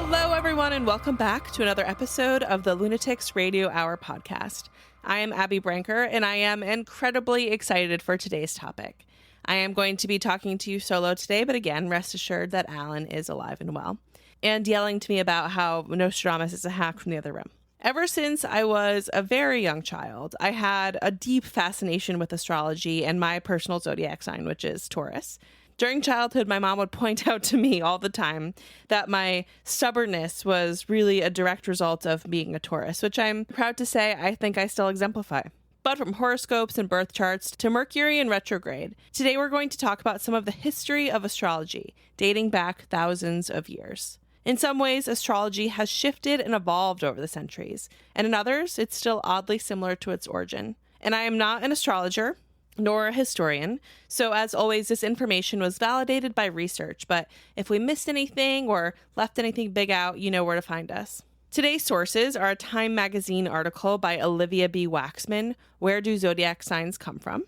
Hello, everyone, and welcome back to another episode of the Lunatics Radio Hour podcast. I am Abby Branker, and I am incredibly excited for today's topic. I am going to be talking to you solo today, but again, rest assured that Alan is alive and well, and yelling to me about how Nostradamus is a hack from the other room. Ever since I was a very young child, I had a deep fascination with astrology and my personal zodiac sign, which is Taurus. During childhood, my mom would point out to me all the time that my stubbornness was really a direct result of being a Taurus, which I'm proud to say I think I still exemplify. But from horoscopes and birth charts to Mercury and retrograde, today we're going to talk about some of the history of astrology, dating back thousands of years. In some ways, astrology has shifted and evolved over the centuries, and in others, it's still oddly similar to its origin. And I am not an astrologer, nor a historian, so as always, this information was validated by research, but if we missed anything or left anything big out, you know where to find us. Today's sources are a Time magazine article by Olivia B. Waxman, Where Do Zodiac Signs Come From?,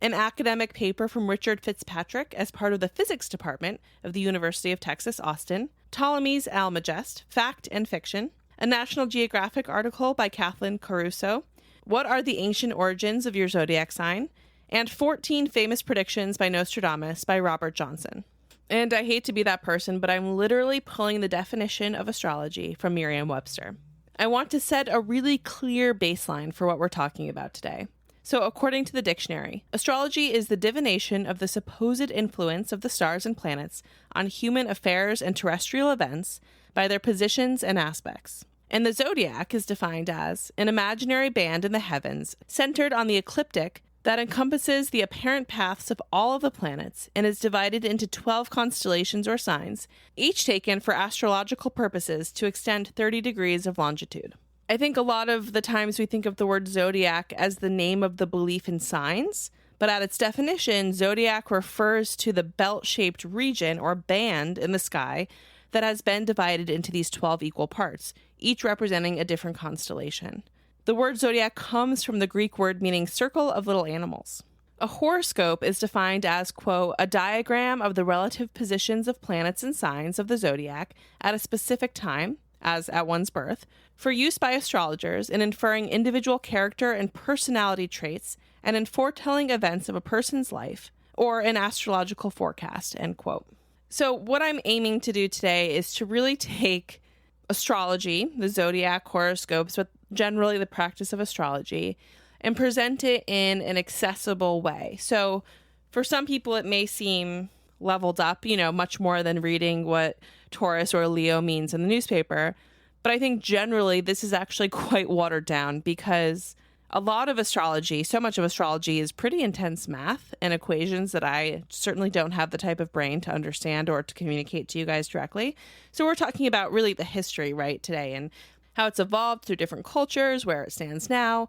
an academic paper from Richard Fitzpatrick as part of the physics department of the University of Texas, Austin, Ptolemy's Almagest, Fact and Fiction, a National Geographic article by Kathleen Caruso, What Are the Ancient Origins of Your Zodiac Sign?, and 14 Famous Predictions by Nostradamus by Robert Johnson. And I hate to be that person, but I'm literally pulling the definition of astrology from Merriam-Webster. I want to set a really clear baseline for what we're talking about today. So according to the dictionary, astrology is the divination of the supposed influence of the stars and planets on human affairs and terrestrial events by their positions and aspects. And the zodiac is defined as an imaginary band in the heavens centered on the ecliptic that encompasses the apparent paths of all of the planets and is divided into 12 constellations or signs, each taken for astrological purposes to extend 30 degrees of longitude. I think a lot of the times we think of the word zodiac as the name of the belief in signs, but at its definition, zodiac refers to the belt-shaped region or band in the sky that has been divided into these 12 equal parts, each representing a different constellation. The word zodiac comes from the Greek word meaning circle of little animals. A horoscope is defined as, quote, a diagram of the relative positions of planets and signs of the zodiac at a specific time, as at one's birth, for use by astrologers in inferring individual character and personality traits and in foretelling events of a person's life, or an astrological forecast, end quote. So what I'm aiming to do today is to really take astrology, the zodiac, horoscopes, but generally the practice of astrology, and present it in an accessible way. So for some people, it may seem leveled up, much more than reading what Taurus or Leo means in the newspaper. But I think generally this is actually quite watered down because a lot of astrology, so much of astrology is pretty intense math and equations that I certainly don't have the type of brain to understand or to communicate to you guys directly. So we're talking about really the history, right, today and how it's evolved through different cultures, where it stands now,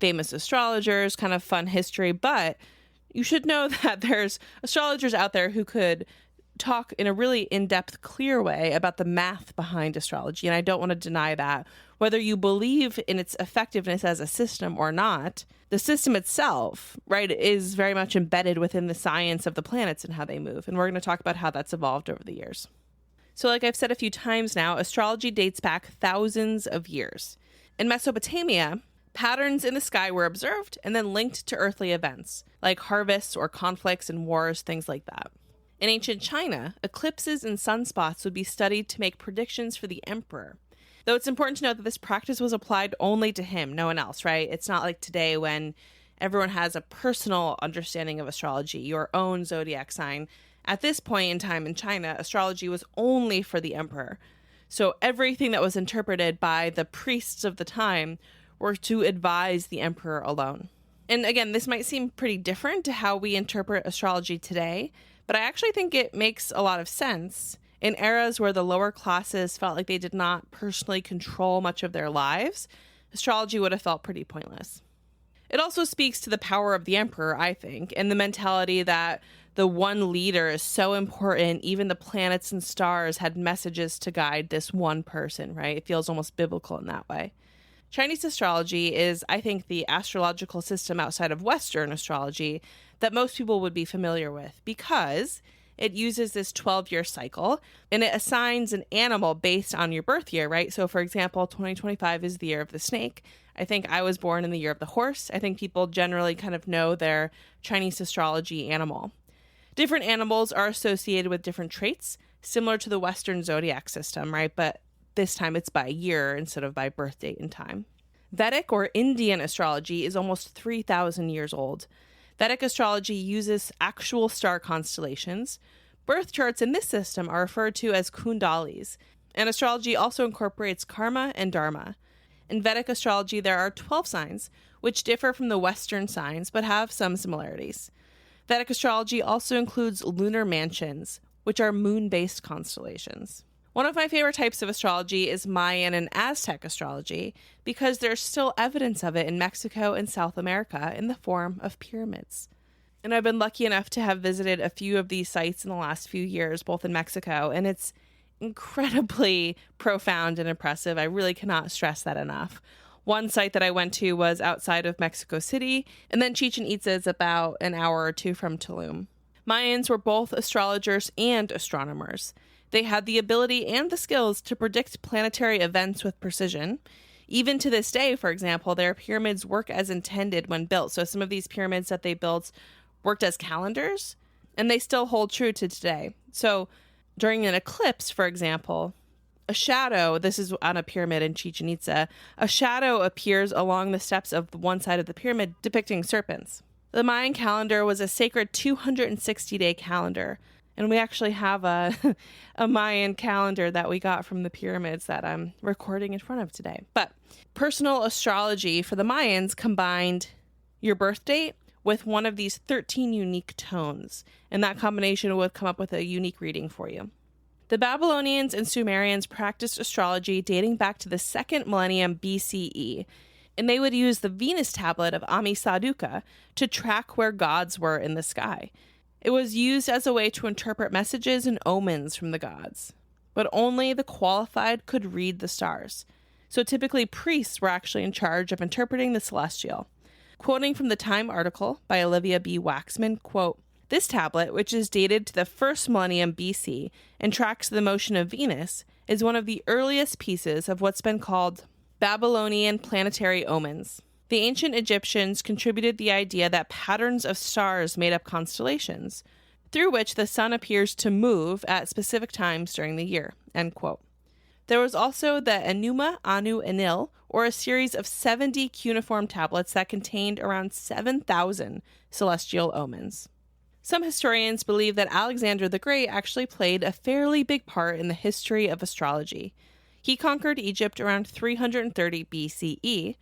famous astrologers, kind of fun history. But you should know that there's astrologers out there who could talk in a really in-depth, clear way about the math behind astrology. And I don't want to deny that. Whether you believe in its effectiveness as a system or not, the system itself, right, is very much embedded within the science of the planets and how they move. And we're going to talk about how that's evolved over the years. So like I've said a few times now, astrology dates back thousands of years. In Mesopotamia, patterns in the sky were observed and then linked to earthly events, like harvests or conflicts and wars, things like that. In ancient China, eclipses and sunspots would be studied to make predictions for the emperor. Though it's important to note that this practice was applied only to him, no one else, right? It's not like today when everyone has a personal understanding of astrology, your own zodiac sign. At this point in time in China, astrology was only for the emperor. So everything that was interpreted by the priests of the time were to advise the emperor alone. And again, this might seem pretty different to how we interpret astrology today, but I actually think it makes a lot of sense in eras where the lower classes felt like they did not personally control much of their lives. Astrology would have felt pretty pointless. It also speaks to the power of the emperor, I think, and the mentality that the one leader is so important. Even the planets and stars had messages to guide this one person, right? It feels almost biblical in that way. Chinese astrology is, I think, the astrological system outside of Western astrology that most people would be familiar with because it uses this 12-year cycle, and it assigns an animal based on your birth year, right? So for example, 2025 is the year of the snake. I think I was born in the year of the horse. I think people generally kind of know their Chinese astrology animal. Different animals are associated with different traits, similar to the Western zodiac system, right? But this time it's by year instead of by birth date and time. Vedic or Indian astrology is almost 3,000 years old. Vedic astrology uses actual star constellations. Birth charts in this system are referred to as kundalis, and astrology also incorporates karma and dharma. In Vedic astrology, there are 12 signs, which differ from the Western signs but have some similarities. Vedic astrology also includes lunar mansions, which are moon-based constellations. One of my favorite types of astrology is Mayan and Aztec astrology because there's still evidence of it in Mexico and South America in the form of pyramids. And I've been lucky enough to have visited a few of these sites in the last few years, both in Mexico, and it's incredibly profound and impressive. I really cannot stress that enough. One site that I went to was outside of Mexico City, and then Chichen Itza is about an hour or two from Tulum. Mayans were both astrologers and astronomers. They had the ability and the skills to predict planetary events with precision. Even to this day, for example, their pyramids work as intended when built. So some of these pyramids that they built worked as calendars, and they still hold true to today. So during an eclipse, for example, a shadow, this is on a pyramid in Chichen Itza, a shadow appears along the steps of one side of the pyramid depicting serpents. The Mayan calendar was a sacred 260-day calendar. And we actually have a Mayan calendar that we got from the pyramids that I'm recording in front of today. But personal astrology for the Mayans combined your birth date with one of these 13 unique tones. And that combination would come up with a unique reading for you. The Babylonians and Sumerians practiced astrology dating back to the 2nd millennium BCE. And they would use the Venus tablet of Amisaduqa to track where gods were in the sky. It was used as a way to interpret messages and omens from the gods, but only the qualified could read the stars. So typically priests were actually in charge of interpreting the celestial. Quoting from the Time article by Olivia B. Waxman, quote, "This tablet, which is dated to the 1st millennium BC and tracks the motion of Venus, is one of the earliest pieces of what's been called Babylonian planetary omens. The ancient Egyptians contributed the idea that patterns of stars made up constellations, through which the sun appears to move at specific times during the year." End quote. There was also the Enuma, Anu, Enil, or a series of 70 cuneiform tablets that contained around 7,000 celestial omens. Some historians believe that Alexander the Great actually played a fairly big part in the history of astrology. He conquered Egypt around 330 BCE,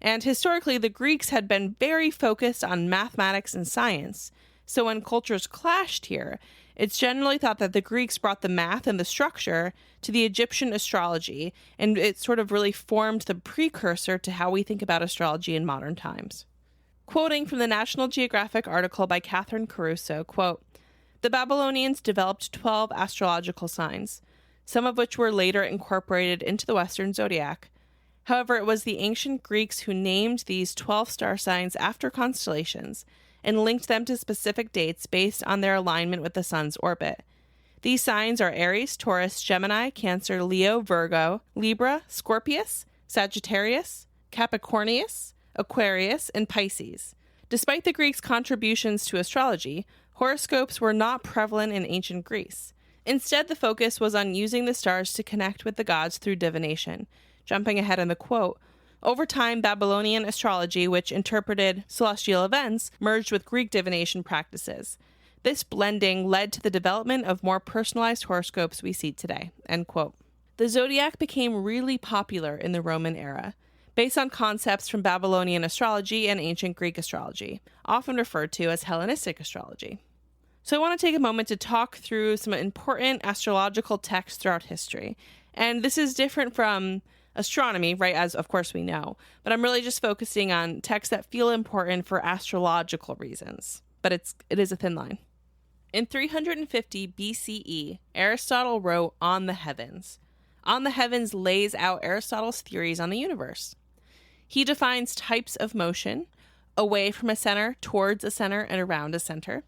and historically, the Greeks had been very focused on mathematics and science. So when cultures clashed here, it's generally thought that the Greeks brought the math and the structure to the Egyptian astrology, and it sort of really formed the precursor to how we think about astrology in modern times. Quoting from the National Geographic article by Catherine Caruso, quote, "The Babylonians developed 12 astrological signs, some of which were later incorporated into the Western zodiac. However, it was the ancient Greeks who named these 12 star signs after constellations and linked them to specific dates based on their alignment with the sun's orbit. These signs are Aries, Taurus, Gemini, Cancer, Leo, Virgo, Libra, Scorpius, Sagittarius, Capricornus, Aquarius, and Pisces. Despite the Greeks' contributions to astrology, horoscopes were not prevalent in ancient Greece. Instead, the focus was on using the stars to connect with the gods through divination." Jumping ahead in the quote, "Over time, Babylonian astrology, which interpreted celestial events, merged with Greek divination practices. This blending led to the development of more personalized horoscopes we see today." End quote. The zodiac became really popular in the Roman era, based on concepts from Babylonian astrology and ancient Greek astrology, often referred to as Hellenistic astrology. So I want to take a moment to talk through some important astrological texts throughout history. And this is different from astronomy, right, as of course we know, but I'm really just focusing on texts that feel important for astrological reasons, but it is a thin line. In 350 BCE, Aristotle wrote On the Heavens. On the Heavens lays out Aristotle's theories on the universe. He defines types of motion, away from a center, towards a center, and around a center.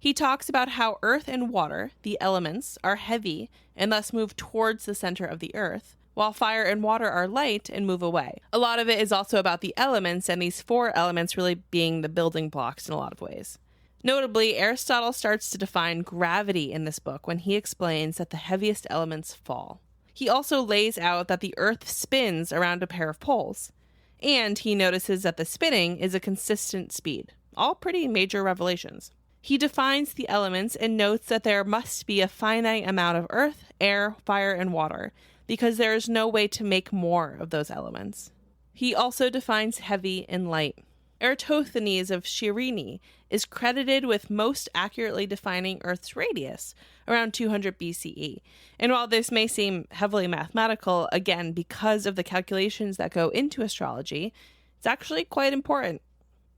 He talks about how earth and water, the elements, are heavy and thus move towards the center of the earth, while fire and water are light and move away. A lot of it is also about the elements, and these four elements really being the building blocks in a lot of ways. Notably, Aristotle starts to define gravity in this book when he explains that the heaviest elements fall. He also lays out that the earth spins around a pair of poles, and he notices that the spinning is a consistent speed. All pretty major revelations. He defines the elements and notes that there must be a finite amount of earth, air, fire, and water, because there is no way to make more of those elements. He also defines heavy and light. Eratosthenes of Cyrene is credited with most accurately defining Earth's radius, around 200 BCE. And while this may seem heavily mathematical, again, because of the calculations that go into astrology, it's actually quite important.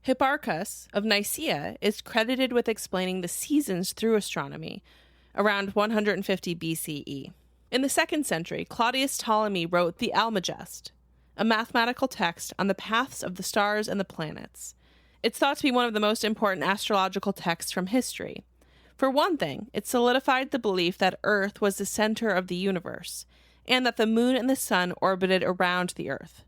Hipparchus of Nicaea is credited with explaining the seasons through astronomy, around 150 BCE. In the 2nd century, Claudius Ptolemy wrote the Almagest, a mathematical text on the paths of the stars and the planets. It's thought to be one of the most important astrological texts from history. For one thing, it solidified the belief that Earth was the center of the universe, and that the moon and the sun orbited around the Earth.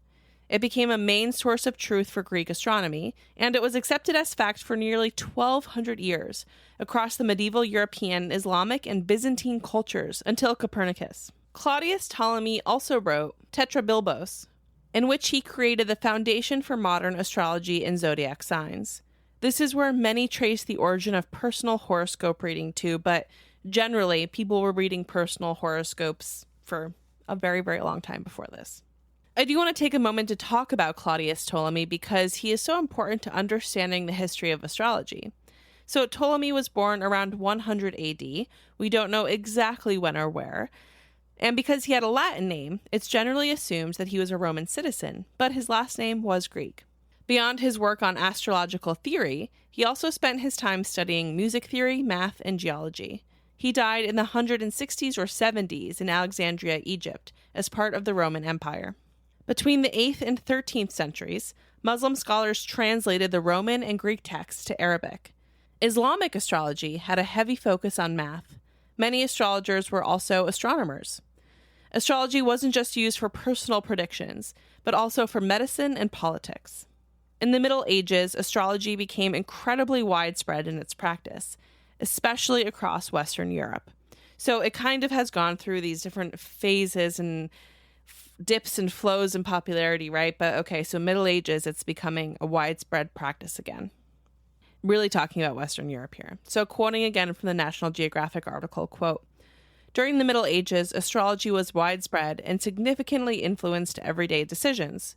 It became a main source of truth for Greek astronomy, and it was accepted as fact for nearly 1,200 years across the medieval European, Islamic, and Byzantine cultures until Copernicus. Claudius Ptolemy also wrote Tetrabilbos, in which he created the foundation for modern astrology and zodiac signs. This is where many trace the origin of personal horoscope reading to, but generally, people were reading personal horoscopes for a very, very long time before this. I do want to take a moment to talk about Claudius Ptolemy because he is so important to understanding the history of astrology. So Ptolemy was born around 100 AD. We don't know exactly when or where. And because he had a Latin name, it's generally assumed that he was a Roman citizen, but his last name was Greek. Beyond his work on astrological theory, he also spent his time studying music theory, math, and geology. He died in the 160s or 70s in Alexandria, Egypt, as part of the Roman Empire. Between the 8th and 13th centuries, Muslim scholars translated the Roman and Greek texts to Arabic. Islamic astrology had a heavy focus on math. Many astrologers were also astronomers. Astrology wasn't just used for personal predictions, but also for medicine and politics. In the Middle Ages, astrology became incredibly widespread in its practice, especially across Western Europe. So it kind of has gone through these different phases and dips and flows in popularity, right? But okay, so Middle Ages, it's becoming a widespread practice again. Really talking about Western Europe here. So quoting again from the National Geographic article, quote, "During the Middle Ages, astrology was widespread and significantly influenced everyday decisions.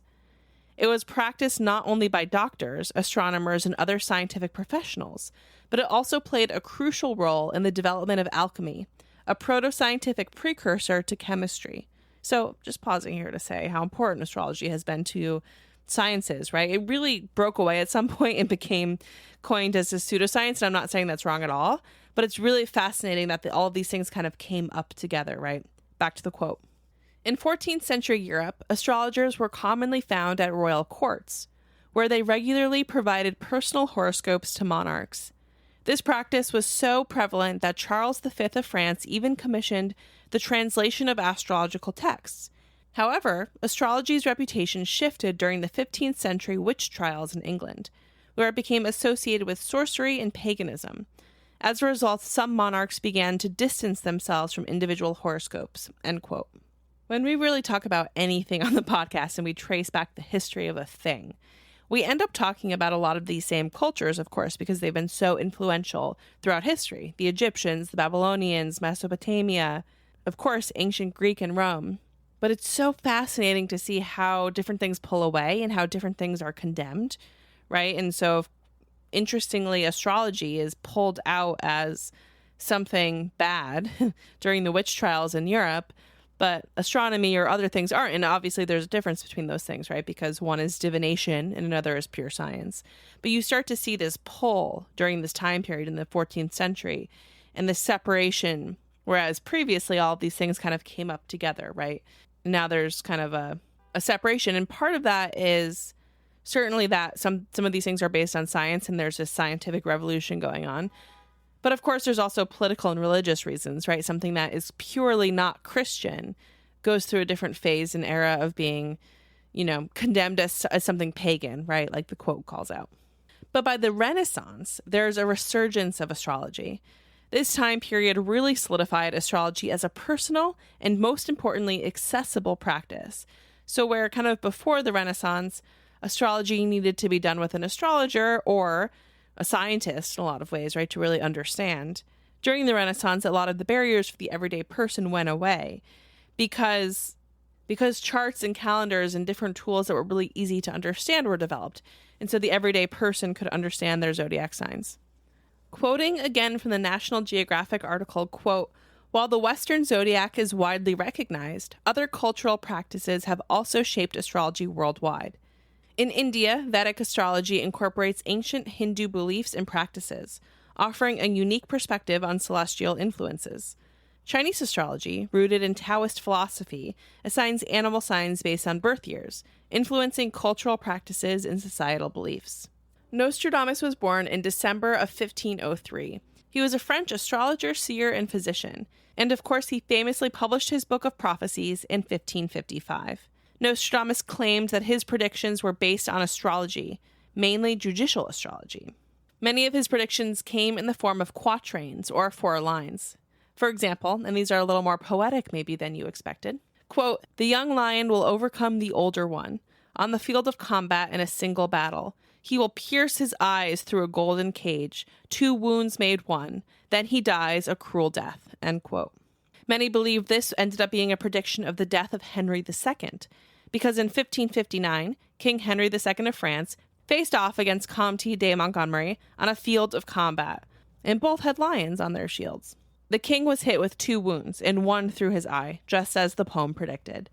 It was practiced not only by doctors, astronomers, and other scientific professionals, but it also played a crucial role in the development of alchemy, a proto-scientific precursor to chemistry." So just pausing here to say how important astrology has been to sciences, right? It really broke away at some point and became coined as a pseudoscience. And I'm not saying that's wrong at all, but it's really fascinating that all of these things kind of came up together, right? Back to the quote. In 14th century Europe, astrologers were commonly found at royal courts, where they regularly provided personal horoscopes to monarchs. This practice was so prevalent that Charles V of France even commissioned the translation of astrological texts. However, astrology's reputation shifted during the 15th century witch trials in England, where it became associated with sorcery and paganism. As a result, some monarchs began to distance themselves from individual horoscopes, end quote. When we really talk about anything on the podcast and we trace back the history of a thing, we end up talking about a lot of these same cultures, of course, because they've been so influential throughout history. The Egyptians, the Babylonians, Mesopotamia, of course, ancient Greek and Rome. But it's so fascinating to see how different things pull away and how different things are condemned, right? And so, interestingly, astrology is pulled out as something bad during the witch trials in Europe, but astronomy or other things aren't. And obviously there's a difference between those things, right? Because one is divination and another is pure science. But you start to see this pull during this time period in the 14th century and the separation, whereas previously all of these things kind of came up together, right? Now there's kind of a separation. And part of that is certainly that some of these things are based on science and there's this scientific revolution going on. But of course, there's also political and religious reasons, right? Something that is purely not Christian goes through a different phase and era of being, condemned as something pagan, right? Like the quote calls out. But by the Renaissance, there's a resurgence of astrology. This time period really solidified astrology as a personal and, most importantly, accessible practice. So where kind of before the Renaissance, astrology needed to be done with an astrologer or a scientist in a lot of ways, right, to really understand. During the Renaissance, a lot of the barriers for the everyday person went away because charts and calendars and different tools that were really easy to understand were developed. And so the everyday person could understand their zodiac signs. Quoting again from the National Geographic article, quote, "While the Western zodiac is widely recognized, other cultural practices have also shaped astrology worldwide. In India, Vedic astrology incorporates ancient Hindu beliefs and practices, offering a unique perspective on celestial influences. Chinese astrology, rooted in Taoist philosophy, assigns animal signs based on birth years, influencing cultural practices and societal beliefs." Nostradamus was born in December of 1503. He was a French astrologer, seer, and physician, and of course he famously published his Book of Prophecies in 1555. Nostradamus claimed that his predictions were based on astrology, mainly judicial astrology. Many of his predictions came in the form of quatrains, or 4 lines. For example, and these are a little more poetic maybe than you expected, quote, "The young lion will overcome the older one. On the field of combat in a single battle, he will pierce his eyes through a golden cage, 2 wounds made one, then he dies a cruel death," end quote. Many believe this ended up being a prediction of the death of Henry II, because in 1559, King Henry II of France faced off against Comte de Montgomery on a field of combat, and both had lions on their shields. The king was hit with 2 wounds, and one through his eye, just as the poem predicted.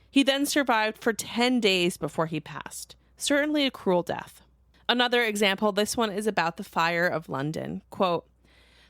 He then survived for 10 days before he passed. Certainly a cruel death. Another example, this one is about the fire of London. Quote,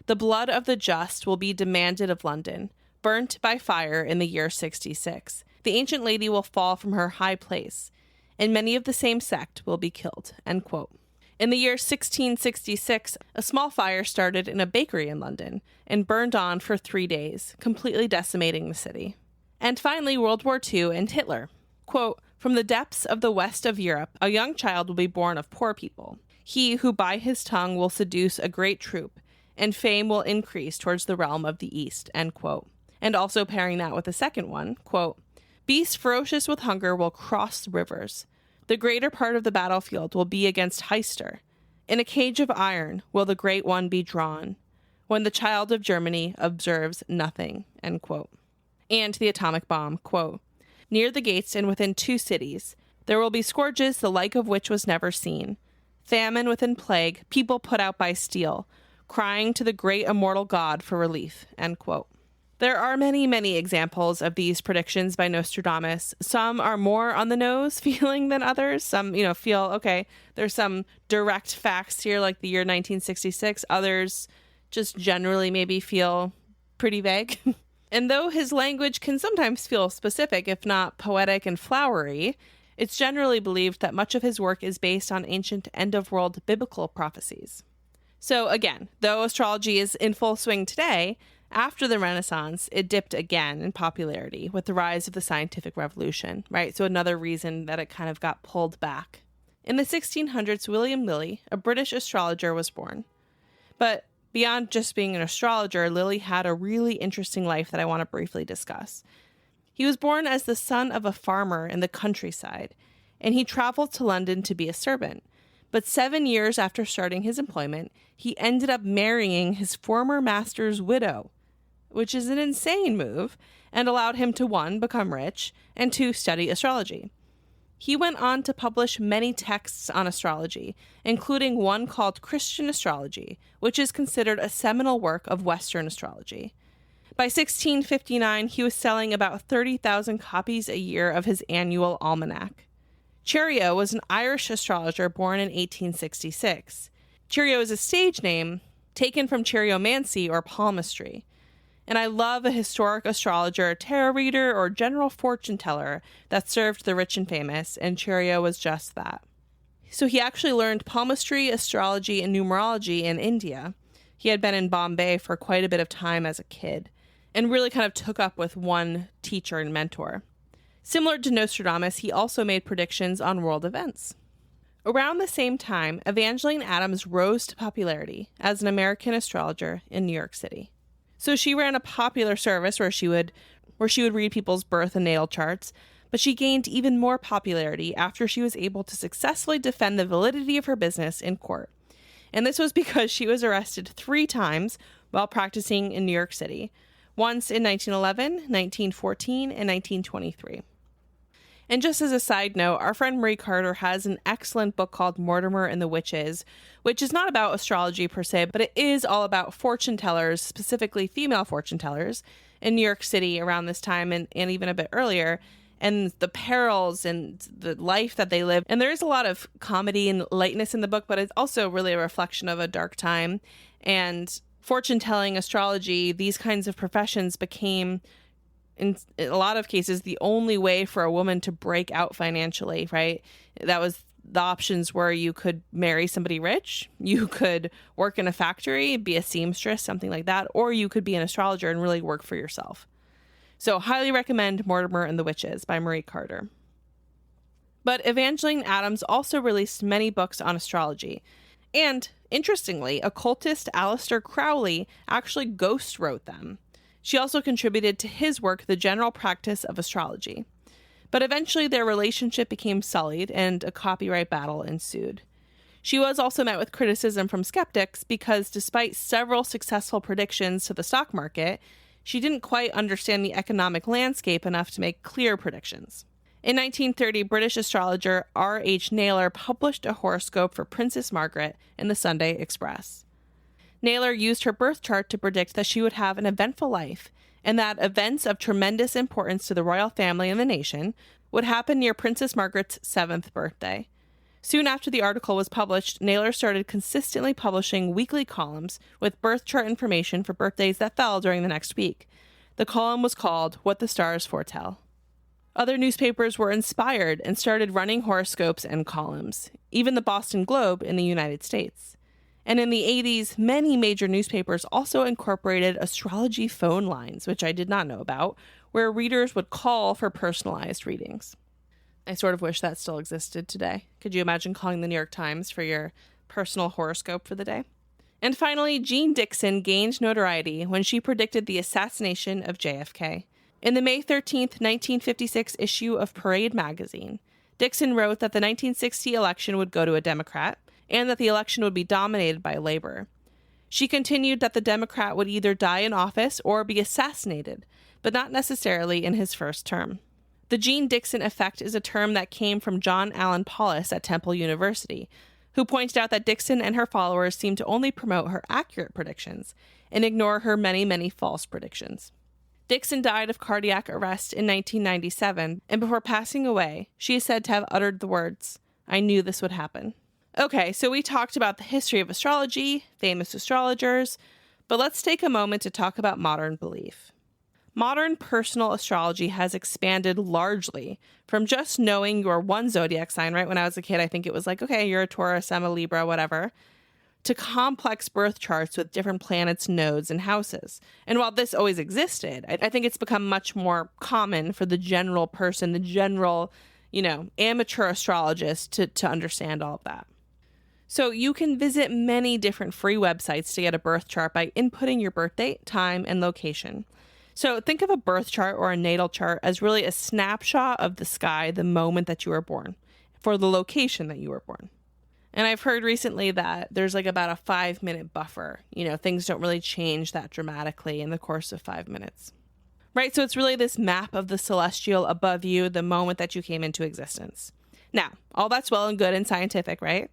"The blood of the just will be demanded of London, burnt by fire in the year 66. The ancient lady will fall from her high place, and many of the same sect will be killed," end quote. In the year 1666, a small fire started in a bakery in London and burned on for 3 days, completely decimating the city. And finally, World War II and Hitler. Quote, "From the depths of the west of Europe, a young child will be born of poor people. He who by his tongue will seduce a great troop, and fame will increase towards the realm of the east," end quote. And also pairing that with the second one, quote, "Beasts ferocious with hunger will cross the rivers. The greater part of the battlefield will be against Heister. In a cage of iron will the great one be drawn, when the child of Germany observes nothing," end quote. And the atomic bomb, quote, "Near the gates and within 2 cities, there will be scourges the like of which was never seen. Famine within plague, people put out by steel, crying to the great immortal God for relief," end quote. There are many, many examples of these predictions by Nostradamus. Some are more on the nose feeling than others. Some, feel, okay, there's some direct facts here, like the year 1966. Others just generally maybe feel pretty vague. And though his language can sometimes feel specific, if not poetic and flowery, it's generally believed that much of his work is based on ancient end-of-world biblical prophecies. So again, though astrology is in full swing today, after the Renaissance, it dipped again in popularity with the rise of the scientific revolution, right? So another reason that it kind of got pulled back. In the 1600s, William Lilly, a British astrologer, was born. But beyond just being an astrologer, Lilly had a really interesting life that I want to briefly discuss. He was born as the son of a farmer in the countryside, and he traveled to London to be a servant. But 7 years after starting his employment, he ended up marrying his former master's widow, which is an insane move, and allowed him to 1, become rich, and 2, study astrology. He went on to publish many texts on astrology, including one called Christian Astrology, which is considered a seminal work of Western astrology. By 1659, he was selling about 30,000 copies a year of his annual almanac. Cheerio was an Irish astrologer born in 1866. Cheerio is a stage name taken from Cheeriomancy or palmistry. And I love a historic astrologer, tarot reader, or general fortune teller that served the rich and famous, and Cheerio was just that. So he actually learned palmistry, astrology, and numerology in India. He had been in Bombay for quite a bit of time as a kid and really kind of took up with one teacher and mentor. Similar to Nostradamus, he also made predictions on world events. Around the same time, Evangeline Adams rose to popularity as an American astrologer in New York City. So she ran a popular service where she would read people's birth and natal charts, but she gained even more popularity after she was able to successfully defend the validity of her business in court. And this was because she was arrested 3 times while practicing in New York City, once in 1911, 1914, and 1923. And just as a side note, our friend Marie Carter has an excellent book called Mortimer and the Witches, which is not about astrology per se, but it is all about fortune tellers, specifically female fortune tellers, in New York City around this time and even a bit earlier, and the perils and the life that they live. And there is a lot of comedy and lightness in the book, but it's also really a reflection of a dark time. And fortune telling, astrology, these kinds of professions became, in a lot of cases, the only way for a woman to break out financially, right? That was the options were you could marry somebody rich, you could work in a factory, be a seamstress, something like that, or you could be an astrologer and really work for yourself. So highly recommend Mortimer and the Witches by Marie Carter. But Evangeline Adams also released many books on astrology. And interestingly, occultist Aleister Crowley actually ghost wrote them. She also contributed to his work, The General Practice of Astrology. But eventually their relationship became sullied and a copyright battle ensued. She was also met with criticism from skeptics because despite several successful predictions to the stock market, she didn't quite understand the economic landscape enough to make clear predictions. In 1930, British astrologer R.H. Naylor published a horoscope for Princess Margaret in the Sunday Express. Naylor used her birth chart to predict that she would have an eventful life and that events of tremendous importance to the royal family and the nation would happen near Princess Margaret's 7th birthday. Soon after the article was published, Naylor started consistently publishing weekly columns with birth chart information for birthdays that fell during the next week. The column was called What the Stars Foretell. Other newspapers were inspired and started running horoscopes and columns, even the Boston Globe in the United States. And in the 80s, many major newspapers also incorporated astrology phone lines, which I did not know about, where readers would call for personalized readings. I sort of wish that still existed today. Could you imagine calling the New York Times for your personal horoscope for the day? And finally, Jean Dixon gained notoriety when she predicted the assassination of JFK. In the May 13, 1956 issue of Parade magazine, Dixon wrote that the 1960 election would go to a Democrat, and that the election would be dominated by labor. She continued that the Democrat would either die in office or be assassinated, but not necessarily in his first term. The Jean Dixon effect is a term that came from John Allen Paulus at Temple University, who pointed out that Dixon and her followers seemed to only promote her accurate predictions and ignore her many, many false predictions. Dixon died of cardiac arrest in 1997, and before passing away, she is said to have uttered the words, "I knew this would happen." Okay, so we talked about the history of astrology, famous astrologers, but let's take a moment to talk about modern belief. Modern personal astrology has expanded largely from just knowing your one zodiac sign, right? When I was a kid, I think it was like, okay, you're a Taurus, I'm a Libra, whatever, to complex birth charts with different planets, nodes, and houses. And while this always existed, I think it's become much more common for the general person, the general, amateur astrologist to understand all of that. So you can visit many different free websites to get a birth chart by inputting your birth date, time, and location. So think of a birth chart or a natal chart as really a snapshot of the sky the moment that you were born, for the location that you were born. And I've heard recently that there's like about a 5-minute buffer. Things don't really change that dramatically in the course of 5 minutes. Right? So it's really this map of the celestial above you the moment that you came into existence. Now, all that's well and good and scientific, right?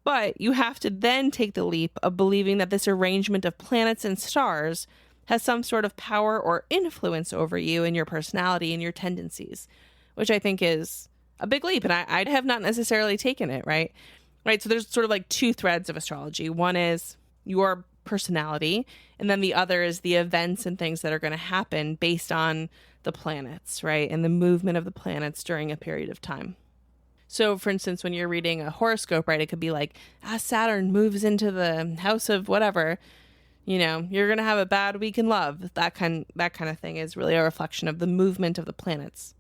But you have to then take the leap of believing that this arrangement of planets and stars has some sort of power or influence over you and your personality and your tendencies, which I think is a big leap. And I have not necessarily taken it, right? Right. So there's sort of like 2 threads of astrology. One is your personality, and then the other is the events and things that are going to happen based on the planets, right? And the movement of the planets during a period of time. So, for instance, when you're reading a horoscope, right, it could be like, Saturn moves into the house of whatever, you're going to have a bad week in love. That kind of thing is really a reflection of the movement of the planets.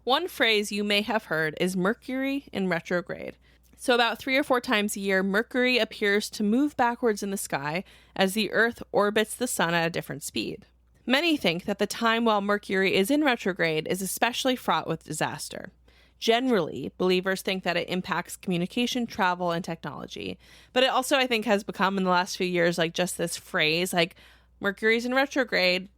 One phrase you may have heard is Mercury in retrograde. So about 3 or 4 times a year, Mercury appears to move backwards in the sky as the Earth orbits the sun at a different speed. Many think that the time while Mercury is in retrograde is especially fraught with disaster. Generally, believers think that it impacts communication, travel, and technology. But it also, I think, has become in the last few years like just this phrase, like Mercury's in retrograde,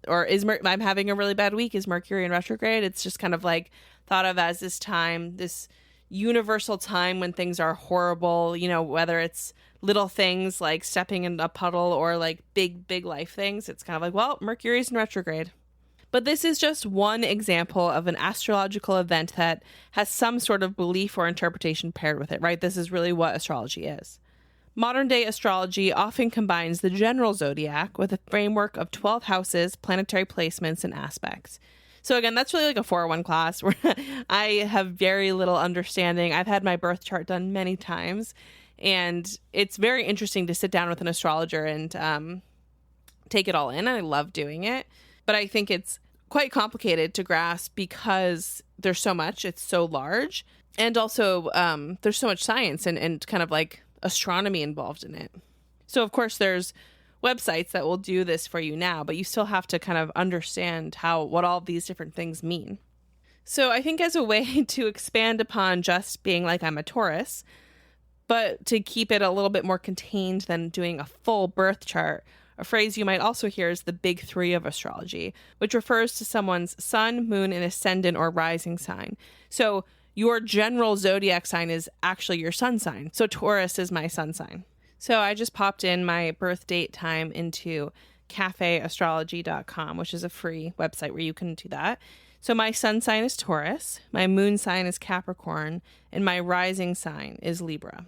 or I'm having a really bad week. Is Mercury in retrograde? It's just kind of like thought of as this time, this universal time when things are horrible, whether it's little things like stepping in a puddle or like big life things. It's kind of like, well, Mercury's in retrograde. But this is just one example of an astrological event that has some sort of belief or interpretation paired with it, right? This is really what astrology is. Modern day astrology often combines the general zodiac with a framework of 12 houses, planetary placements, and aspects. So again, that's really like a 401 class where I have very little understanding. I've had my birth chart done many times, and it's very interesting to sit down with an astrologer and take it all in. And I love doing it. But I think it's quite complicated to grasp because there's so much, it's so large. And also there's so much science and kind of like astronomy involved in it. So of course there's websites that will do this for you now, but you still have to kind of understand what all these different things mean. So I think as a way to expand upon just being like, I'm a Taurus, but to keep it a little bit more contained than doing a full birth chart, a phrase you might also hear is the big 3 of astrology, which refers to someone's sun, moon, and ascendant or rising sign. So your general zodiac sign is actually your sun sign. So Taurus is my sun sign. So I just popped in my birth date time into cafeastrology.com, which is a free website where you can do that. So my sun sign is Taurus, my moon sign is Capricorn, and my rising sign is Libra.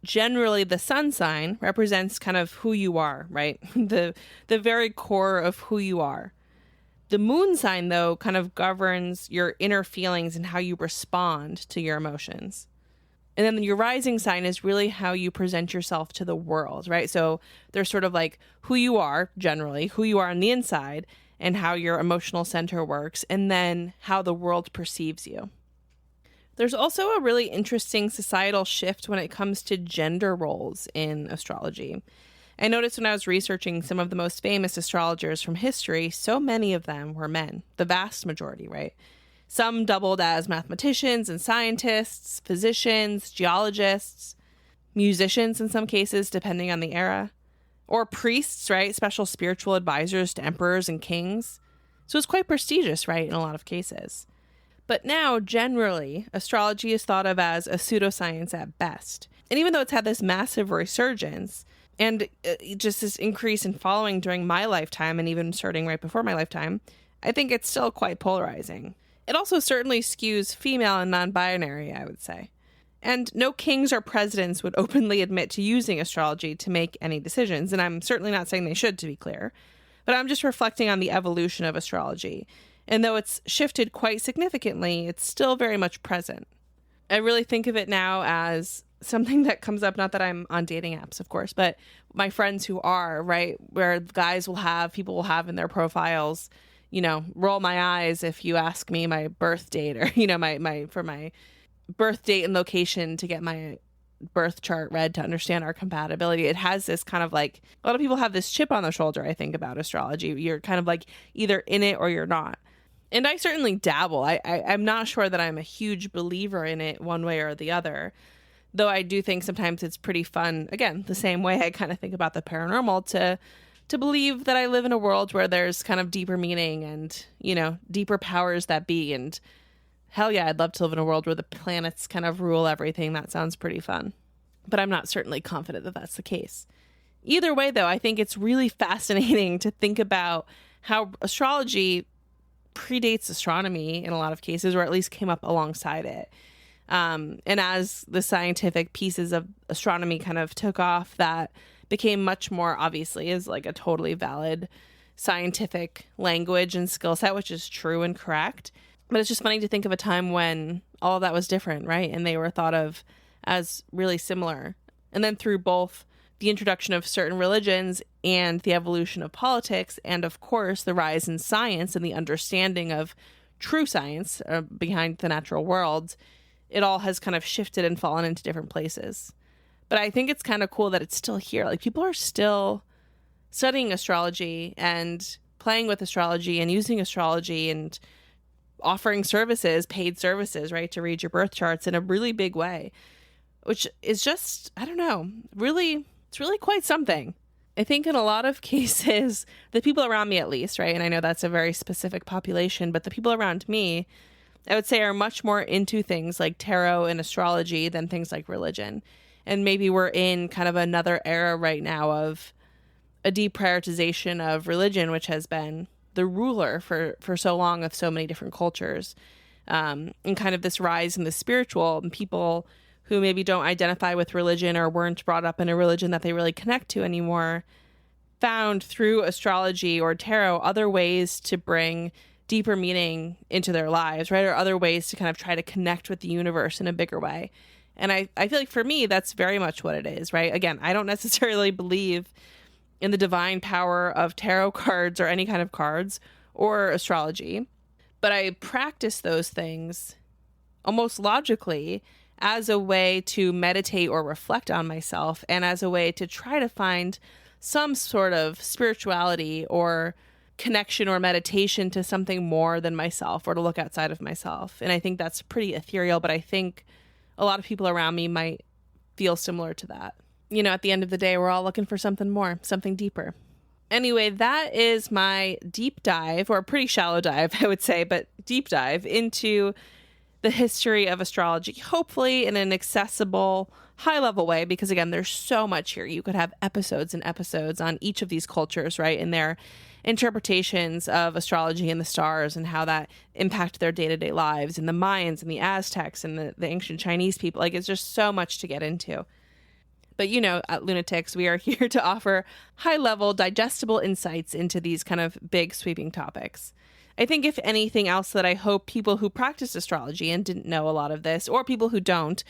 Generally, the sun sign represents kind of who you are, right? The very core of who you are. The moon sign, though, kind of governs your inner feelings and how you respond to your emotions. And then your rising sign is really how you present yourself to the world, right? So there's sort of like who you are, generally, who you are on the inside, and how your emotional center works, and then how the world perceives you. There's also a really interesting societal shift when it comes to gender roles in astrology. I noticed when I was researching some of the most famous astrologers from history, so many of them were men, the vast majority, right? Some doubled as mathematicians and scientists, physicians, geologists, musicians in some cases, depending on the era, or priests, right? Special spiritual advisors to emperors and kings. So it's quite prestigious, right, in a lot of cases. But now, generally, astrology is thought of as a pseudoscience at best. And even though it's had this massive resurgence and just this increase in following during my lifetime and even starting right before my lifetime, I think it's still quite polarizing. It also certainly skews female and non-binary, I would say. And no kings or presidents would openly admit to using astrology to make any decisions. And I'm certainly not saying they should, to be clear. But I'm just reflecting on the evolution of astrology. And though it's shifted quite significantly, it's still very much present. I really think of it now as something that comes up, not that I'm on dating apps, of course, but my friends who are, right, where people will have in their profiles, roll my eyes if you ask me my birth date or, for my birth date and location to get my birth chart read to understand our compatibility. It has this kind of like, a lot of people have this chip on the shoulder, I think, about astrology. You're kind of like either in it or you're not. And I certainly dabble. I'm not sure that I'm a huge believer in it one way or the other, though I do think sometimes it's pretty fun, again, the same way I kind of think about the paranormal, to believe that I live in a world where there's kind of deeper meaning and, deeper powers that be. And hell yeah, I'd love to live in a world where the planets kind of rule everything. That sounds pretty fun. But I'm not certainly confident that that's the case. Either way, though, I think it's really fascinating to think about how astrology predates astronomy in a lot of cases, or at least came up alongside it. And as the scientific pieces of astronomy kind of took off, that became much more obviously as like a totally valid scientific language and skill set, which is true and correct. But it's just funny to think of a time when all of that was different, right? And they were thought of as really similar. And then through both the introduction of certain religions and the evolution of politics, and of course, the rise in science and the understanding of true science behind the natural world, it all has kind of shifted and fallen into different places. But I think it's kind of cool that it's still here. Like, people are still studying astrology and playing with astrology and using astrology and offering services, paid services, right, to read your birth charts in a really big way, which is just, I don't know, really, it's really quite something. I think in a lot of cases, the people around me at least, right, and I know that's a very specific population, but the people around me, I would say, are much more into things like tarot and astrology than things like religion. And maybe we're in kind of another era right now of a deprioritization of religion, which has been the ruler for so long of so many different cultures, and kind of this rise in the spiritual, and people who maybe don't identify with religion or weren't brought up in a religion that they really connect to anymore found through astrology or tarot other ways to bring deeper meaning into their lives, right? Or other ways to kind of try to connect with the universe in a bigger way. And I feel like for me, that's very much what it is, right? Again, I don't necessarily believe in the divine power of tarot cards or any kind of cards or astrology, but I practice those things almost logically as a way to meditate or reflect on myself, and as a way to try to find some sort of spirituality or connection or meditation to something more than myself, or to look outside of myself. And I think that's pretty ethereal, but I think a lot of people around me might feel similar to that. You know, at the end of the day, we're all looking for something more, something deeper. Anyway, that is my deep dive, or pretty shallow dive, I would say, but deep dive into the history of astrology, hopefully in an accessible, high-level way, because again, there's so much here. You could have episodes and episodes on each of these cultures, right, and their interpretations of astrology and the stars and how that impact their day-to-day lives, and the Mayans and the Aztecs and the ancient Chinese people. Like, it's just so much to get into. But, you know, at Lunatics, we are here to offer high-level, digestible insights into these kind of big, sweeping topics. I think if anything else, that I hope people who practice astrology and didn't know a lot of this, or people who don't,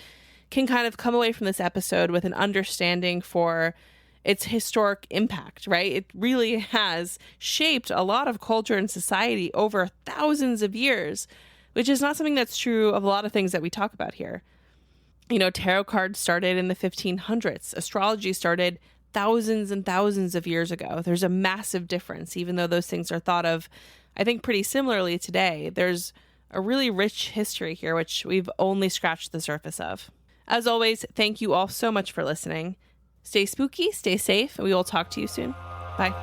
can kind of come away from this episode with an understanding for its historic impact, right? It really has shaped a lot of culture and society over thousands of years, which is not something that's true of a lot of things that we talk about here. You know, tarot cards started in the 1500s. Astrology started thousands and thousands of years ago. There's a massive difference, even though those things are thought of, I think, pretty similarly today. There's a really rich history here, which we've only scratched the surface of. As always, thank you all so much for listening. Stay spooky, stay safe, and we will talk to you soon. Bye.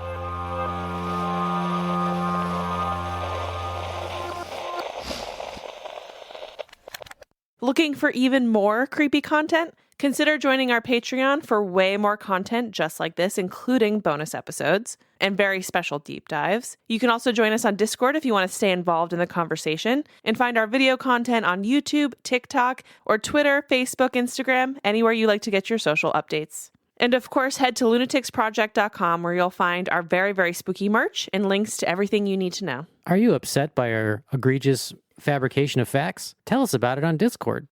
Looking for even more creepy content? Consider joining our Patreon for way more content just like this, including bonus episodes and very special deep dives. You can also join us on Discord if you want to stay involved in the conversation, and find our video content on YouTube, TikTok, or Twitter, Facebook, Instagram, anywhere you like to get your social updates. And of course, head to lunaticsproject.com, where you'll find our very, very spooky merch and links to everything you need to know. Are you upset by our egregious fabrication of facts? Tell us about it on Discord.